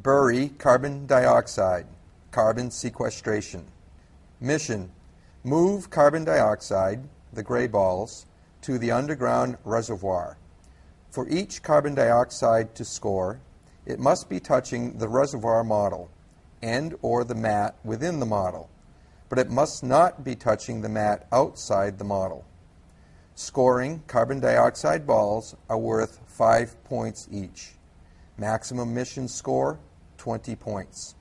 Bury carbon dioxide, carbon sequestration. Mission: move carbon dioxide, the gray balls, to the underground reservoir. For each carbon dioxide to score, it must be touching the reservoir model and or the mat within the model, but it must not be touching the mat outside the model. Scoring carbon dioxide balls are worth 5 points each. Maximum mission score, 20 points.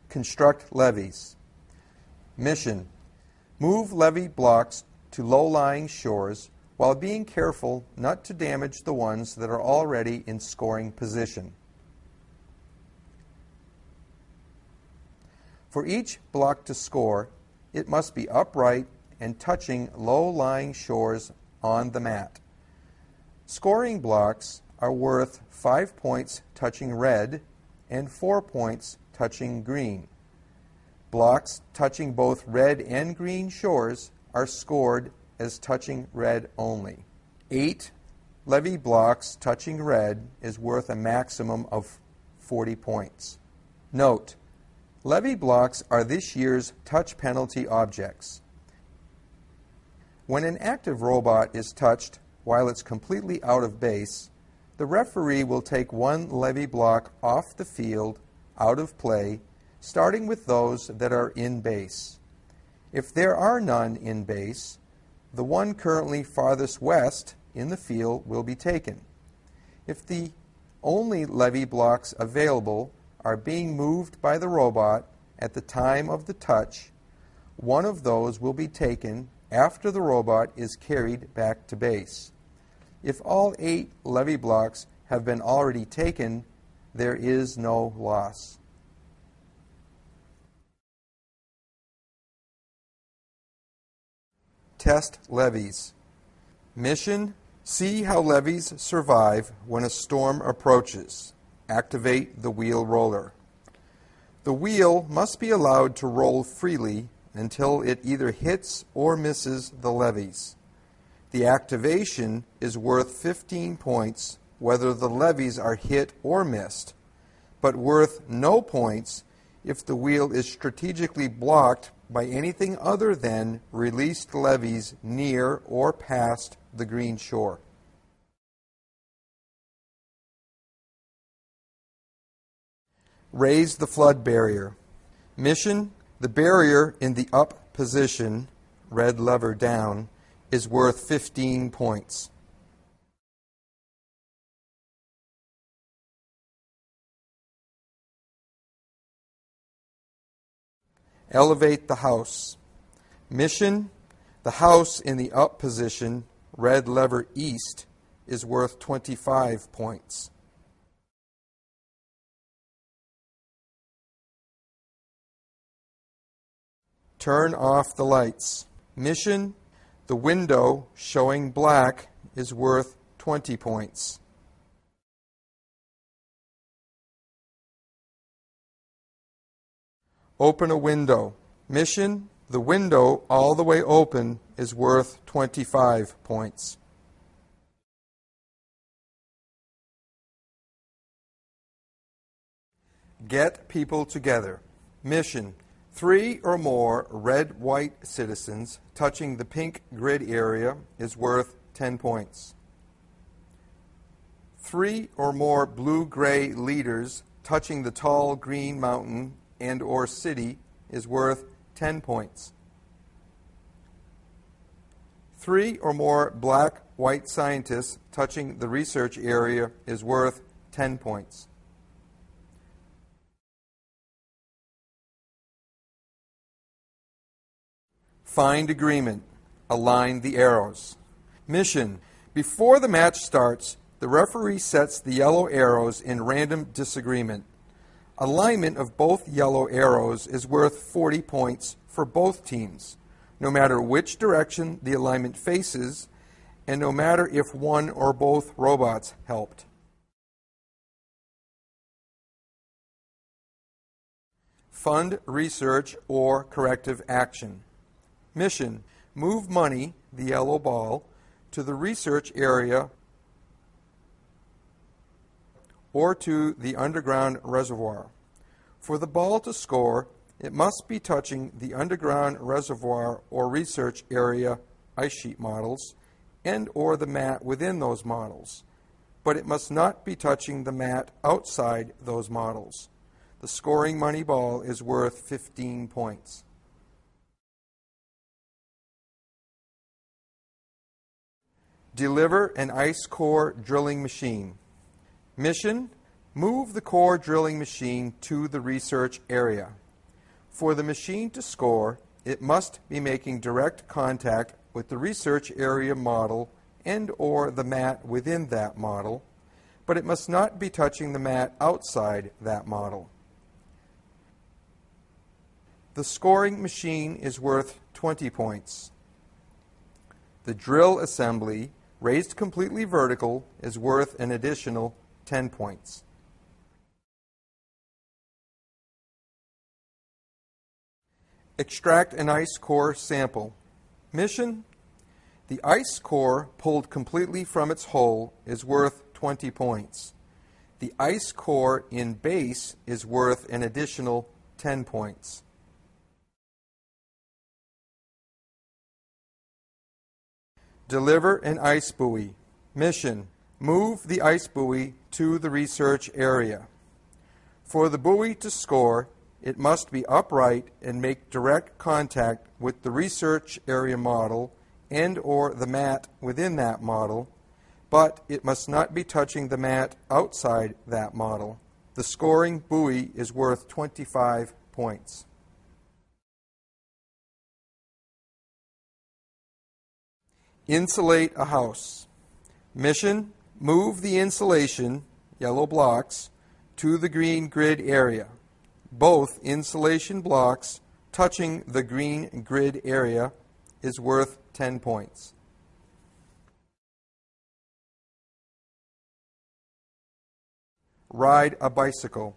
Construct levees. Mission: move levee blocks to low-lying shores while being careful not to damage the ones that are already in scoring position. For each block to score, it must be upright and touching low-lying shores on the mat. Scoring blocks are worth 5 points touching red and 4 points touching green. Blocks touching both red and green shores are scored as touching red only. 8 levee blocks touching red is worth a maximum of 40 points. Note: levee blocks are this year's touch penalty objects. When an active robot is touched while it's completely out of base, the referee will take one levee block off the field, out of play, starting with those that are in base. If there are none in base, the one currently farthest west in the field will be taken. If the only levee blocks available are being moved by the robot at the time of the touch, one of those will be taken after the robot is carried back to base. If all 8 levee blocks have been already taken, there is no loss. Test levees. Mission: see how levees survive when a storm approaches. Activate the wheel roller. The wheel must be allowed to roll freely until it either hits or misses the levees. The activation is worth 15 points whether the levees are hit or missed, but worth no points if the wheel is strategically blocked by anything other than released levees near or past the green shore. Raise the flood barrier. Mission: the barrier in the up position, red lever down, is worth 15 points. Elevate the house. Mission: the house in the up position, red lever east, is worth 25 points. Turn off the lights. Mission: the window showing black is worth 20 points. Open a window. Mission: the window all the way open is worth 25 points. Get people together. Mission: 3 or more red-white citizens touching the pink grid area is worth 10 points. 3 or more blue-gray leaders touching the tall green mountain and or city is worth 10 points. 3 or more black-white scientists touching the research area is worth 10 points. Find agreement. Align the arrows. Mission: before the match starts, the referee sets the yellow arrows in random disagreement. Alignment of both yellow arrows is worth 40 points for both teams, no matter which direction the alignment faces, and no matter if one or both robots helped. Fund research or corrective action. Mission: move money, the yellow ball, to the research area or to the underground reservoir. For the ball to score, it must be touching the underground reservoir or research area ice sheet models and or the mat within those models, but it must not be touching the mat outside those models. The scoring money ball is worth 15 points. Deliver an ice core drilling machine. Mission: move the core drilling machine to the research area. For the machine to score, it must be making direct contact with the research area model and or the mat within that model, but it must not be touching the mat outside that model. The scoring machine is worth 20 points. The drill assembly, raised completely vertical, is worth an additional 10 points. Extract an ice core sample. Mission: the ice core pulled completely from its hole is worth 20 points. The ice core in base is worth an additional 10 points. Deliver an ice buoy. Mission: move the ice buoy to the research area. For the buoy to score, it must be upright and make direct contact with the research area model and or the mat within that model, but it must not be touching the mat outside that model. The scoring buoy is worth 25 points. Insulate a house. Mission: move the insulation, yellow blocks, to the green grid area. Both insulation blocks touching the green grid area is worth 10 points. Ride a bicycle.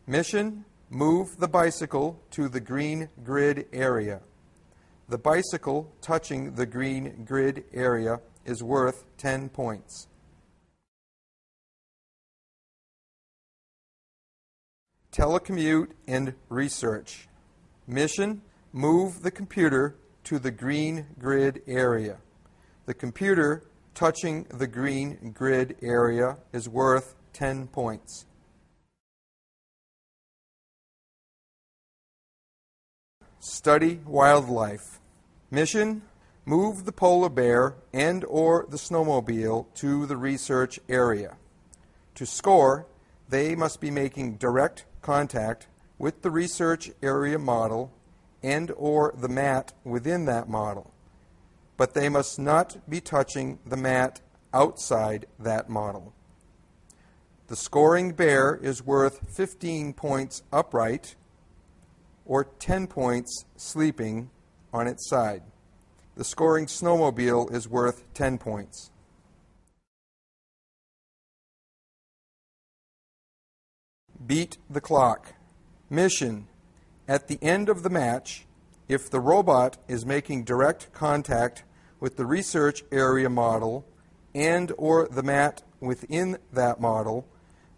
Mission: move the bicycle to the green grid area. The bicycle touching the green grid area is worth 10 points. Telecommute and research. Mission: move the computer to the green grid area. The computer touching the green grid area is worth 10 points. Study wildlife. Mission: move the polar bear and or the snowmobile to the research area. To score, they must be making direct contact with the research area model and or the mat within that model, but they must not be touching the mat outside that model. The scoring bear is worth 15 points upright or 10 points sleeping on its side. The scoring snowmobile is worth 10 points. Beat the clock. Mission: at the end of the match, if the robot is making direct contact with the research area model and or the mat within that model,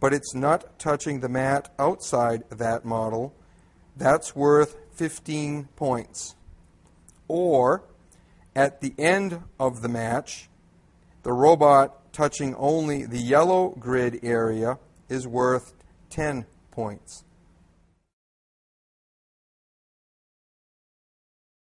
but it's not touching the mat outside that model, that's worth 15 points. Or, at the end of the match, the robot touching only the yellow grid area is worth 10 points.